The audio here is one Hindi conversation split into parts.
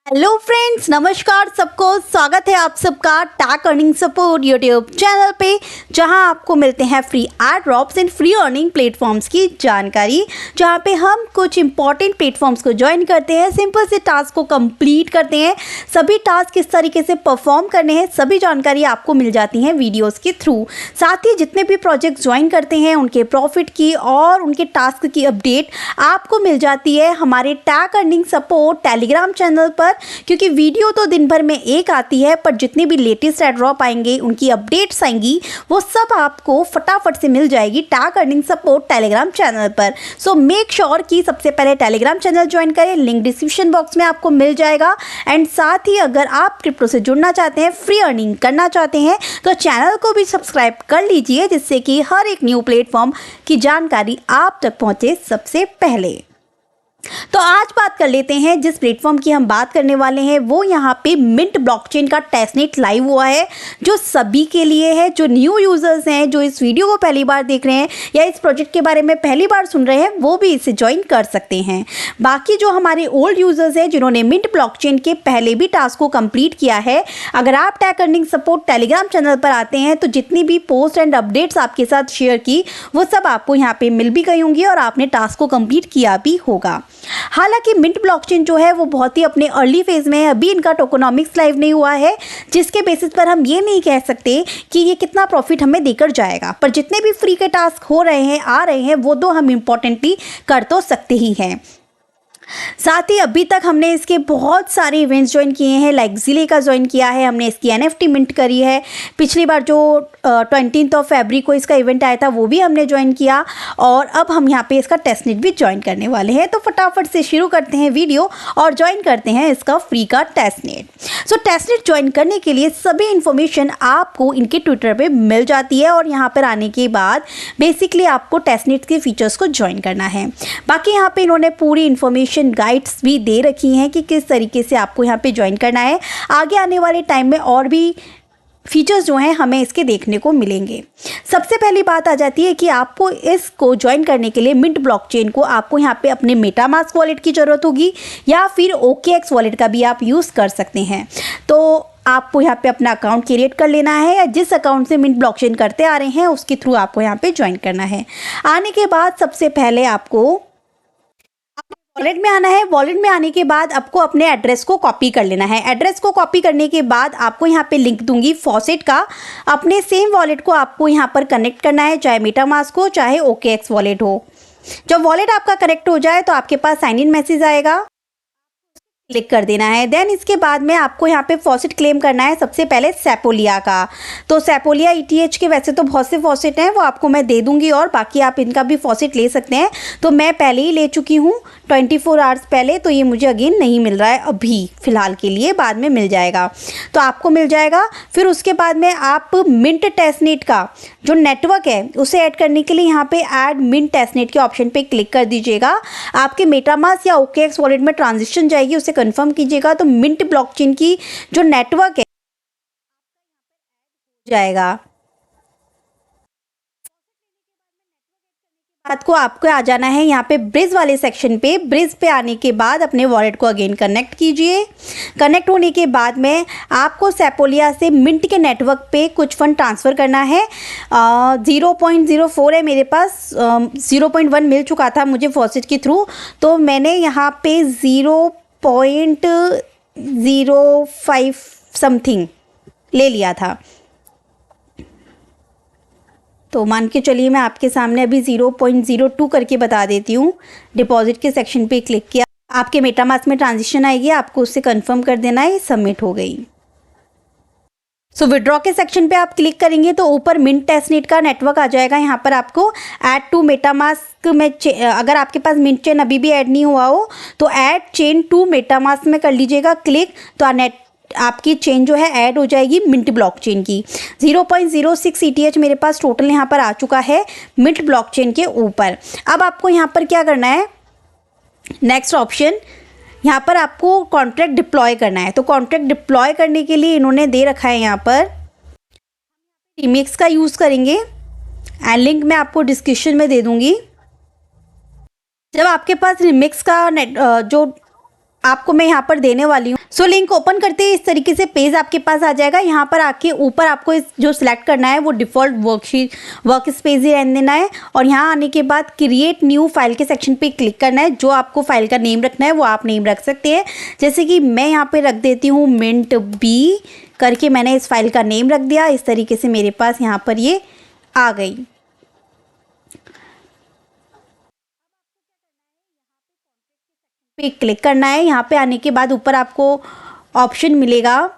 हेलो फ्रेंड्स, नमस्कार सबको। स्वागत है आप सबका tag earning support YouTube channel पे, जहां आपको मिलते हैं free add drops and free earning platforms की जानकारी, जहां पे हम कुछ इंपॉर्टेंट प्लेटफॉर्म्स को ज्वाइन करते हैं, सिंपल से टास्क को कंप्लीट करते हैं। सभी टास्क किस तरीके से परफॉर्म करने हैं, सभी जानकारी आपको मिल जाती हैं वीडियोज़ के थ्रू। साथ ही जितने भी प्रोजेक्ट ज्वाइन करते हैं उनके प्रॉफिट की और उनके टास्क की अपडेट आपको मिल जाती है हमारे tag earning support Telegram channel पर। क्योंकि वीडियो तो दिन भर में एक आती है, पर जितने भी लेटेस्ट एड ड्रॉप आएंगे, उनकी अपडेट्स आएंगी, वो सब आपको फटाफट से मिल जाएगी tag earning support Telegram channel पर। सो मेक श्योर कि सबसे पहले टेलीग्राम चैनल ज्वाइन करें, लिंक डिस्क्रिप्शन बॉक्स में आपको मिल जाएगा। एंड साथ ही अगर आप क्रिप्टो से जुड़ना चाहते हैं, फ्री अर्निंग करना चाहते हैं, तो चैनल को भी सब्सक्राइब कर लीजिए, जिससे कि हर एक न्यू प्लेटफॉर्म की जानकारी आप तक पहुंचे सबसे पहले। तो आज बात कर लेते हैं जिस प्लेटफॉर्म की हम बात करने वाले हैं, वो यहाँ पे मिंट ब्लॉकचेन का टेस्टनेट लाइव हुआ है, जो सभी के लिए है। जो न्यू यूजर्स हैं, जो इस वीडियो को पहली बार देख रहे हैं या इस प्रोजेक्ट के बारे में पहली बार सुन रहे हैं, वो भी इसे ज्वाइन कर सकते हैं। बाकी जो हमारे ओल्ड यूजर्स हैं, जिन्होंने मिंट ब्लॉकचेन के पहले भी टास्क को कंप्लीट किया है, अगर आप tag earning support Telegram channel पर आते हैं तो जितनी भी पोस्ट एंड अपडेट्स आपके साथ शेयर की, वो सब आपको यहाँ पे मिल भी गई होंगी और आपने टास्क को कंप्लीट किया भी होगा। हालांकि मिंट ब्लॉकचेन जो है वो बहुत ही अपने अर्ली फेज में है, अभी इनका टोकोनॉमिक्स लाइव नहीं हुआ है, जिसके बेसिस पर हम ये नहीं कह सकते कि ये कितना प्रॉफिट हमें देकर जाएगा। पर जितने भी फ्री के टास्क हो रहे हैं, आ रहे हैं, वो तो हम इंपॉर्टेंटली कर तो सकते ही हैं। साथ ही अभी तक हमने इसके बहुत सारे इवेंट्स ज्वाइन किए हैं, लाइक जिले का ज्वाइन किया है हमने, इसकी NFT मिंट करी है। पिछली बार जो 20 फरवरी को इसका इवेंट आया था, वो भी हमने ज्वाइन किया, और अब हम यहाँ पे इसका टेस्टनेट भी ज्वाइन करने वाले हैं। तो फटाफट से शुरू करते हैं वीडियो और ज्वाइन करते हैं इसका फ्री का टेस्टनेट। सो टेस्टनेट ज्वाइन करने के लिए सभी इन्फॉर्मेशन आपको इनके ट्विटर पर मिल जाती है, और यहाँ पर आने के बाद बेसिकली आपको टेस्टनेट के फीचर्स को ज्वाइन करना है। बाकी यहाँ पे इन्होंने पूरी इन्फॉर्मेशन गाइड्स भी दे रखी हैं कि किस तरीके से आपको यहाँ पे ज्वाइन करना है। आगे आने वाले टाइम में और भी फीचर्स जो हैं हमें इसके देखने को मिलेंगे। सबसे पहली बात आ जाती है कि आपको इसको ज्वाइन करने के लिए मिंट ब्लॉकचेन को आपको यहाँ पे अपने मेटामास्क वॉलेट की ज़रूरत होगी, या फिर OKX वॉलेट का भी आप यूज़ कर सकते हैं। तो आपको यहाँ पे अपना अकाउंट क्रिएट कर लेना है, या जिस अकाउंट से मिंट ब्लॉकचेन करते आ रहे हैं उसके थ्रू आपको यहाँ पे ज्वाइन करना है। आने के बाद सबसे पहले आपको वॉलेट में आना है। वॉलेट में आने के बाद आपको अपने एड्रेस को कॉपी कर लेना है। एड्रेस को कॉपी करने के बाद आपको यहाँ पे लिंक दूंगी फॉसेट का। अपने सेम वॉलेट को आपको यहाँ पर कनेक्ट करना है, चाहे मेटामास्क हो चाहे OKX वॉलेट हो। जब वॉलेट आपका कनेक्ट हो जाए तो आपके पास साइन इन मैसेज आएगा, क्लिक कर देना है। देन इसके बाद में आपको यहाँ पे फॉसेट क्लेम करना है, सबसे पहले सेपोलिया का। तो सेपोलिया ETH के वैसे तो बहुत से फॉसेट हैं, वो आपको मैं दे दूंगी, और बाकी आप इनका भी फॉसेट ले सकते हैं। तो मैं पहले ही ले चुकी हूँ 24 आवर्स पहले, तो ये मुझे अगेन नहीं मिल रहा है अभी फ़िलहाल के लिए, बाद में मिल जाएगा, तो आपको मिल जाएगा। फिर उसके बाद में आप मिंट टेस्टनेट का जो नेटवर्क है उसे ऐड करने के लिए यहाँ पे ऐड मिंट टेस्टनेट के ऑप्शन पे क्लिक कर दीजिएगा। आपके मेटामास्क या OKX वॉलेट में ट्रांजेक्शन जाएगी, उसे कंफर्म कीजिएगा, तो मिंट ब्लॉकचेन की जो नेटवर्क है जाएगा। बात को आपको आ जाना है यहाँ पे ब्रिज वाले सेक्शन पे। ब्रिज पे आने के बाद अपने वॉलेट को अगेन कनेक्ट कीजिए। कनेक्ट होने के बाद में आपको सेपोलिया से मिंट के नेटवर्क पे कुछ फंड ट्रांसफ़र करना है। 0.04 है मेरे पास, 0.1 मिल चुका था मुझे फॉसेट के थ्रू, तो मैंने यहाँ पे 0.05 समथिंग ले लिया था। तो मान के चलिए मैं आपके सामने अभी 0.02 करके बता देती हूँ। डिपॉजिट के सेक्शन पे क्लिक किया, आपके मेटामास्क में ट्रांजेक्शन आएगी, आपको उससे कंफर्म कर देना है, सबमिट हो गई। सो विड्रॉ के सेक्शन पे आप क्लिक करेंगे तो ऊपर मिंट टेस्टनेट का नेटवर्क आ जाएगा। यहाँ पर आपको ऐड टू मेटामास्क में अगर आपके पास मिंट चेन अभी भी ऐड नहीं हुआ हो तो ऐड चेन टू मेटामास्क में कर लीजिएगा क्लिक, तो आपकी चेन जो है ऐड हो जाएगी मिंट ब्लॉकचेन की। 0.06 ETH मेरे पास टोटल यहाँ पर आ चुका है मिंट ब्लॉकचेन के ऊपर। अब आपको यहाँ पर क्या करना है, नेक्स्ट ऑप्शन, यहाँ पर आपको कॉन्ट्रैक्ट डिप्लॉय करना है। तो कॉन्ट्रैक्ट डिप्लॉय करने के लिए इन्होंने दे रखा है यहाँ पर रीमिक्स का यूज़ करेंगे, एंड लिंक मैं आपको डिस्क्रिप्शन में दे दूँगी। जब आपके पास रीमिक्स का जो आपको मैं यहाँ पर देने वाली हूँ। सो लिंक ओपन करते ही इस तरीके से पेज आपके पास आ जाएगा। यहाँ पर आके ऊपर आपको इस जो सिलेक्ट करना है वो डिफ़ॉल्ट वर्क स्पेस ही रहने देना है, और यहाँ आने के बाद क्रिएट न्यू फाइल के सेक्शन पे क्लिक करना है। जो आपको फाइल का नेम रखना है वो आप नेम रख सकते हैं, जैसे कि मैं यहाँ पे रख देती हूँ मिंट बी करके मैंने इस फाइल का नेम रख दिया। इस तरीके से मेरे पास यहाँ पर ये आ गई। पे क्लिक करना है। यहाँ पे आने के बाद ऊपर आपको ऑप्शन मिलेगा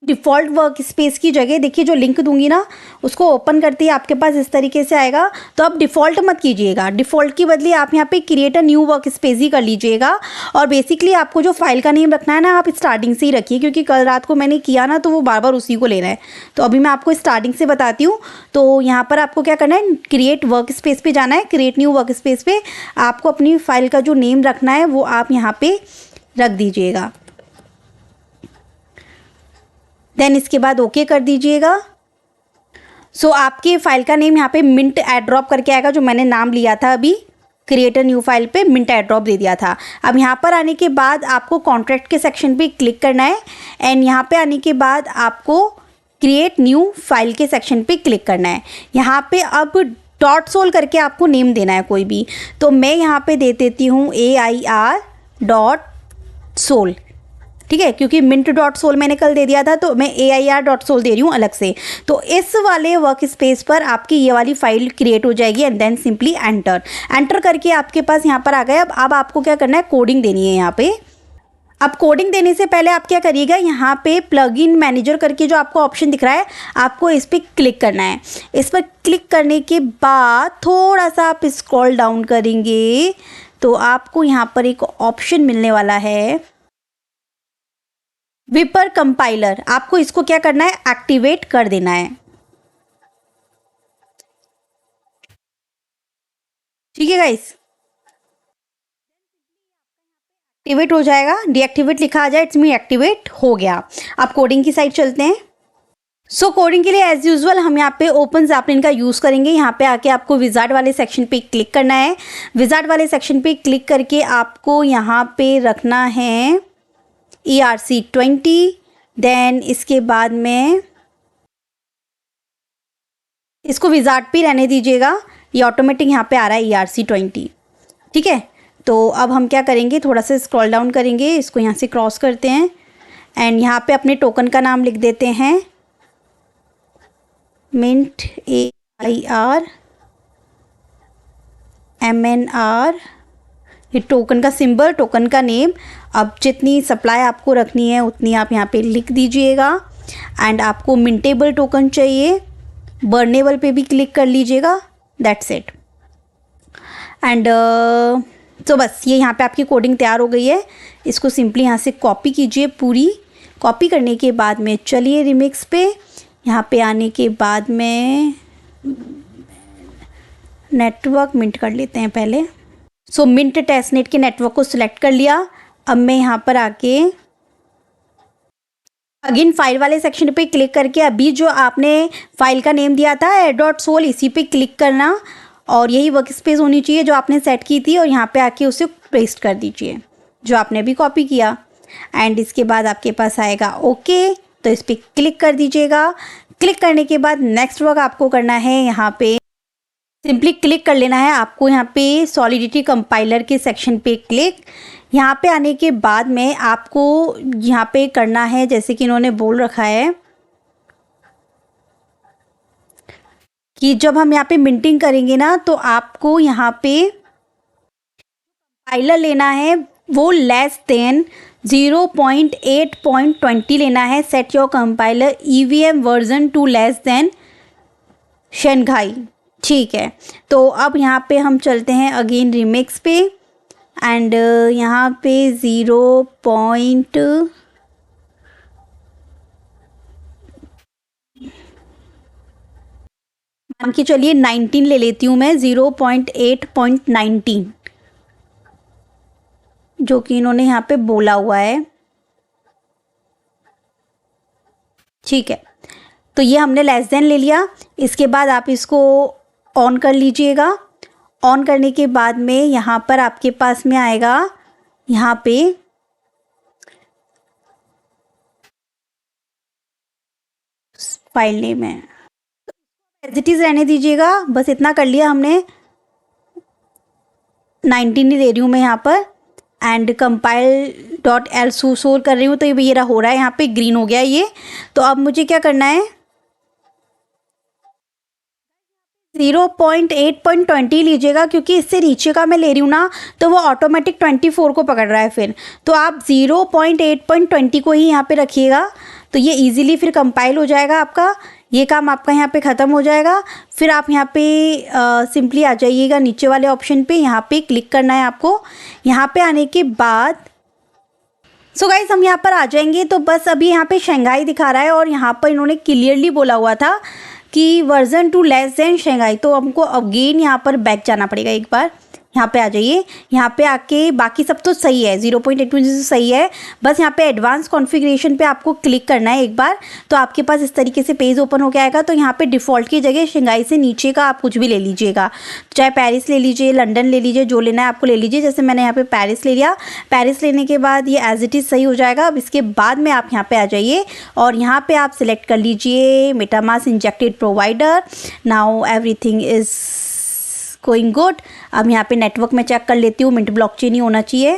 डिफ़ॉल्ट वर्क स्पेस की जगह, देखिए जो लिंक दूंगी ना उसको ओपन करते ही आपके पास इस तरीके से आएगा। तो अब डिफ़ॉल्ट मत कीजिएगा, डिफ़ॉल्ट की बदले आप यहाँ पे create a new workspace ही कर लीजिएगा। और बेसिकली आपको जो फाइल का नेम रखना है ना आप स्टार्टिंग से ही रखिए, क्योंकि कल रात को मैंने किया ना तो वो बार बार उसी को लेना है। तो अभी मैं आपको स्टार्टिंग से बताती हूँ। तो यहाँ पर आपको क्या करना है, क्रिएट वर्क स्पेस पे जाना है। क्रिएट न्यू वर्क स्पेस पे आपको अपनी फाइल का जो नेम रखना है वो आप यहाँ पे रख दीजिएगा। देन इसके बाद ओके कर दीजिएगा। सो आपके फाइल का नेम यहाँ पे मिंट एड्रॉप करके आएगा, जो मैंने नाम लिया था अभी क्रिएट अ न्यू फाइल पे मिंट एड्रॉप दे दिया था। अब यहाँ पर आने के बाद आपको कॉन्ट्रैक्ट के सेक्शन पे क्लिक करना है, एंड यहाँ पे आने के बाद आपको क्रिएट न्यू फाइल के सेक्शन पे क्लिक करना है। यहाँ पे अब डॉट सोल करके आपको नेम देना है कोई भी। तो मैं यहाँ पे दे देती हूँ AIR.sol, ठीक है, क्योंकि मिंट डॉट सोल मैंने कल दे दिया था तो मैं AIR.sol दे रही हूँ अलग से। तो इस वाले वर्क स्पेस पर आपकी ये वाली फाइल क्रिएट हो जाएगी, एंड देन सिंपली एंटर करके आपके पास यहाँ पर आ गया। अब आपको क्या करना है, कोडिंग देनी है यहाँ पे। अब कोडिंग देने से पहले आप क्या करिएगा, यहाँ पे प्लगइन मैनेजर करके जो आपको ऑप्शन दिख रहा है आपको इस पर क्लिक करना है। इस पर क्लिक करने के बाद थोड़ा सा आप स्क्रॉल डाउन करेंगे तो आपको यहाँ पर एक ऑप्शन मिलने वाला है विपर कंपाइलर। आपको इसको क्या करना है, एक्टिवेट कर देना है। ठीक है गाइस, एक्टिवेट हो जाएगा। डीएक्टिवेट लिखा आ जाए, इट्स मीन एक्टिवेट हो गया। अब कोडिंग की साइड चलते हैं। सो कोडिंग के लिए एज यूजुअल हम यहाँ पे ओपन ज़ैपलिन का यूज़ करेंगे। यहाँ पे आके आपको विजार्ड वाले सेक्शन पे क्लिक करना है। विजार्ड वाले सेक्शन पे क्लिक करके आपको यहाँ पे रखना है ERC20। देन इसके बाद में इसको विजार्ड पे रहने दीजिएगा, ये ऑटोमेटिक यहाँ पे आ रहा है ERC20। ठीक है, तो अब हम क्या करेंगे, थोड़ा सा स्क्रॉल डाउन करेंगे, इसको यहाँ से क्रॉस करते हैं, एंड यहाँ पे अपने टोकन का नाम लिख देते हैं मिंट AIRMNR, ये टोकन का सिंबल, टोकन का नेम। अब जितनी सप्लाई आपको रखनी है उतनी आप यहाँ पे लिख दीजिएगा। एंड आपको मिंटेबल टोकन चाहिए, बर्नेबल पे भी क्लिक कर लीजिएगा, दैट्स इट। एंड तो बस ये यहाँ पे आपकी कोडिंग तैयार हो गई है। इसको सिंपली यहाँ से कॉपी कीजिए पूरी। कॉपी करने के बाद में चलिए रिमिक्स पे, यहाँ पे आने के बाद में नेटवर्क मिंट कर लेते हैं पहले। सो मिंट टेस्टनेट के नेटवर्क को सिलेक्ट कर लिया। अब मैं यहाँ पर आके अगेन फाइल वाले सेक्शन पे क्लिक करके अभी जो आपने फाइल का नेम दिया था AIR.sol, इसी पे क्लिक करना, और यही वर्क स्पेस होनी चाहिए जो आपने सेट की थी, और यहाँ पे आके उसे पेस्ट कर दीजिए जो आपने अभी कॉपी किया। एंड इसके बाद आपके पास आएगा ओके, तो इस पर क्लिक कर दीजिएगा। क्लिक करने के बाद नेक्स्ट वर्क आपको करना है, यहाँ पे सिंपली क्लिक कर लेना है आपको यहाँ पे सॉलिडिटी कंपाइलर के सेक्शन पे क्लिक। यहाँ पे आने के बाद में आपको यहाँ पे करना है जैसे कि इन्होंने बोल रखा है कि जब हम यहाँ पे मिंटिंग करेंगे ना तो आपको यहाँ पे कंपाइलर लेना है वो लेस देन 0.8.20 लेना है। Set your compiler EVM version two less than Shanghai. ठीक है, तो अब यहाँ पे हम चलते हैं अगेन रिमिक्स पे, एंड यहाँ पे 0. मान के चलिए 19 ले लेती हूँ मैं, 0.8.19 जो कि इन्होंने यहाँ पे बोला हुआ है। ठीक है, तो ये हमने लेस देन ले लिया। इसके बाद आप इसको ऑन कर लीजिएगा। ऑन करने के बाद में यहाँ पर आपके पास में आएगा, यहाँ पे फाइल नेम है, एज इट इज़ रहने दीजिएगा। बस इतना कर लिया हमने। 19 ही दे रही हूँ मैं यहाँ पर, एंड कंपाइल डॉट एल शोर कर रही हूँ, तो ये मेरा हो रहा है, यहाँ पे ग्रीन हो गया ये। तो अब मुझे क्या करना है, 0.8.20 लीजिएगा, क्योंकि इससे नीचे का मैं ले रही हूँ ना, तो वो ऑटोमेटिक 24 को पकड़ रहा है फिर। तो आप 0.8.20 को ही यहाँ पे रखिएगा, तो ये इजीली फिर कंपाइल हो जाएगा आपका। ये काम आपका यहाँ पे ख़त्म हो जाएगा। फिर आप यहाँ पे सिंपली आ जाइएगा नीचे वाले ऑप्शन पे, यहाँ पे क्लिक करना है आपको। यहाँ पे आने के बाद सो गाइस हम यहाँ पर आ जाएंगे। तो बस अभी यहाँ पे शंघाई दिखा रहा है, और यहाँ पर इन्होंने क्लियरली बोला हुआ था कि वर्जन 2 लेस देन शंघाई, तो हमको अगेन यहाँ पर बैक जाना पड़ेगा एक बार। यहाँ पे आ जाइए, यहाँ पे आके बाकी सब तो सही है, 0.8 सही है, बस यहाँ पे एडवांस कॉन्फ़िगरेशन पे आपको क्लिक करना है एक बार। तो आपके पास इस तरीके से पेज ओपन हो के आएगा। तो यहाँ पे डिफ़ॉल्ट की जगह शंघाई से नीचे का आप कुछ भी ले लीजिएगा, चाहे पेरिस ले लीजिए, लंदन ले लीजिए, जो लेना है आपको ले लीजिए। जैसे मैंने यहाँ पे पेरिस ले लिया। पेरिस लेने के बाद ये एज इट इज़ सही हो जाएगा। अब इसके बाद में आप यहाँ पे आ जाइए, और यहाँ पे आप सिलेक्ट कर लीजिए MetaMask injected provider. Now everything is going good. अब यहाँ पे नेटवर्क में चेक कर लेती हूँ, मिंट ब्लॉकचेन ही होना चाहिए।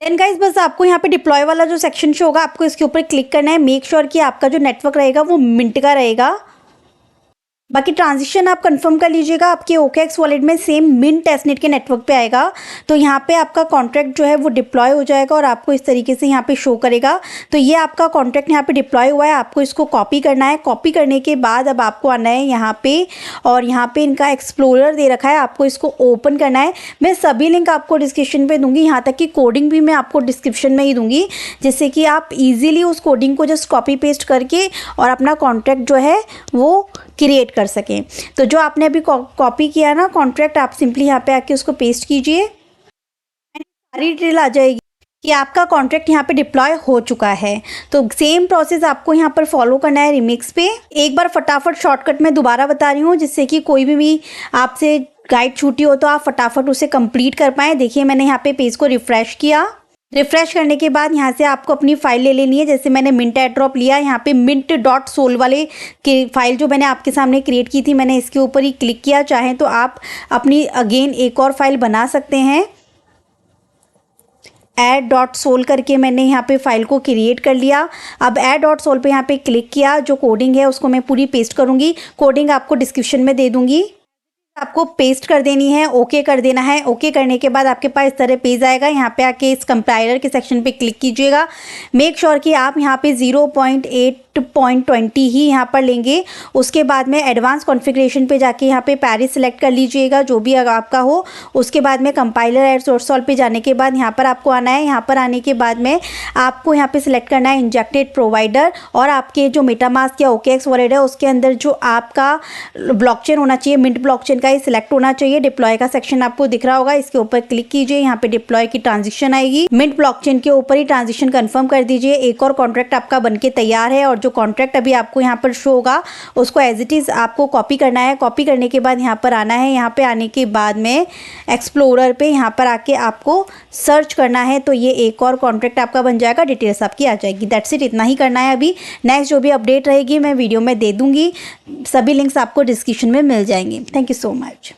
देन गाइस बस आपको यहाँ पे डिप्लॉय वाला जो सेक्शन शो होगा, आपको इसके ऊपर क्लिक करना है। मेक श्योर कि आपका जो नेटवर्क रहेगा वो मिंट का रहेगा। बाकी ट्रांजिशन आप कंफर्म कर लीजिएगा। आपके OKX वॉलेट में सेम मिंट टेस्टनेट के नेटवर्क पे आएगा। तो यहाँ पे आपका कॉन्ट्रैक्ट जो है वो डिप्लॉय हो जाएगा, और आपको इस तरीके से यहाँ पे शो करेगा। तो ये आपका कॉन्ट्रैक्ट यहाँ पे डिप्लॉय हुआ है। आपको इसको कॉपी करना है। कॉपी करने के बाद अब आपको आना है यहाँ पे, और यहाँ पे इनका एक्सप्लोरर दे रखा है, आपको इसको ओपन करना है। मैं सभी लिंक आपको डिस्क्रिप्शन पे दूंगी, यहाँ तक कि कोडिंग भी मैं आपको डिस्क्रिप्शन में ही दूंगी, जिससे कि आप इजीली उस कोडिंग को जस्ट कॉपी पेस्ट करके और अपना कॉन्ट्रैक्ट जो है वो क्रिएट कर सकें। तो जो आपने अभी कॉपी किया ना कॉन्ट्रैक्ट, आप सिंपली यहाँ पे आके उसको पेस्ट कीजिए, सारी डिटेल आ जाएगी कि आपका कॉन्ट्रैक्ट यहाँ पे डिप्लॉय हो चुका है। तो सेम प्रोसेस आपको यहाँ पर फॉलो करना है रिमिक्स पे। एक बार फटाफट शॉर्टकट में दोबारा बता रही हूँ, जिससे कि कोई भी आपसे गाइड छूटी हो तो आप फटाफट उसे कंप्लीट कर पाएँ। देखिए मैंने यहाँ पे पेज को रिफ्रेश किया। रिफ्रेश करने के बाद यहाँ से आपको अपनी फ़ाइल ले लेनी है। जैसे मैंने मिंट एयरड्रॉप लिया, यहाँ पे mint.sol वाले की फ़ाइल जो मैंने आपके सामने क्रिएट की थी, मैंने इसके ऊपर ही क्लिक किया। चाहें तो आप अपनी अगेन एक और फाइल बना सकते हैं। add.sol करके मैंने यहाँ पे फाइल को क्रिएट कर लिया। अब add.sol पे यहाँ पे क्लिक किया। जो कोडिंग है उसको मैं पूरी पेस्ट करूँगी। कोडिंग आपको डिस्क्रिप्शन में दे दूँगी, आपको पेस्ट कर देनी है, ओके कर देना है। ओके करने के बाद आपके पास इस तरह पेज आएगा। यहाँ पे आके इस कंपाइलर के सेक्शन पे क्लिक कीजिएगा। मेक श्योर कि आप यहाँ पे 0.8.20 ही यहाँ पर लेंगे। उसके बाद में एडवांस कॉन्फ़िगरेशन पे जाके यहाँ पे पेरिस सेलेक्ट कर लीजिएगा, जो भी आपका हो। उसके बाद में कंपाइलर एंड सोर्स सॉल्व पे जाने के बाद यहाँ पर आपको आना है। यहाँ पर आने के बाद में आपको यहाँ पे सिलेक्ट करना है इंजेक्टेड प्रोवाइडर, और आपके जो मेटामास्क या OKX वॉलेट है उसके अंदर जो आपका ब्लॉकचेन होना चाहिए, मिंट ब्लॉकचेन का ही सिलेक्ट होना चाहिए। डिप्लॉय का सेक्शन आपको दिख रहा होगा, इसके ऊपर क्लिक कीजिए। यहाँ पे डिप्लॉय की ट्रांजिशन आएगी। मिंट ब्लॉकचेन के ऊपर ही ट्रांजिशन कंफर्म कर दीजिए। एक और कॉन्ट्रैक्ट आपका बनके तैयार है, और जो कॉन्ट्रैक्ट अभी आपको यहाँ पर शो होगा उसको एज इट इज़ आपको कॉपी करना है। कॉपी करने के बाद यहाँ पर आना है। यहाँ पे आने के बाद में एक्सप्लोरर पे यहाँ पर आके आपको सर्च करना है। तो ये एक और कॉन्ट्रैक्ट आपका बन जाएगा, डिटेल्स आपकी आ जाएगी। दैट्स इट, इतना ही करना है। अभी नेक्स्ट जो भी अपडेट रहेगी मैं वीडियो में दे दूँगी। सभी लिंक्स आपको डिस्क्रिप्शन में मिल जाएंगे। Thank you so much.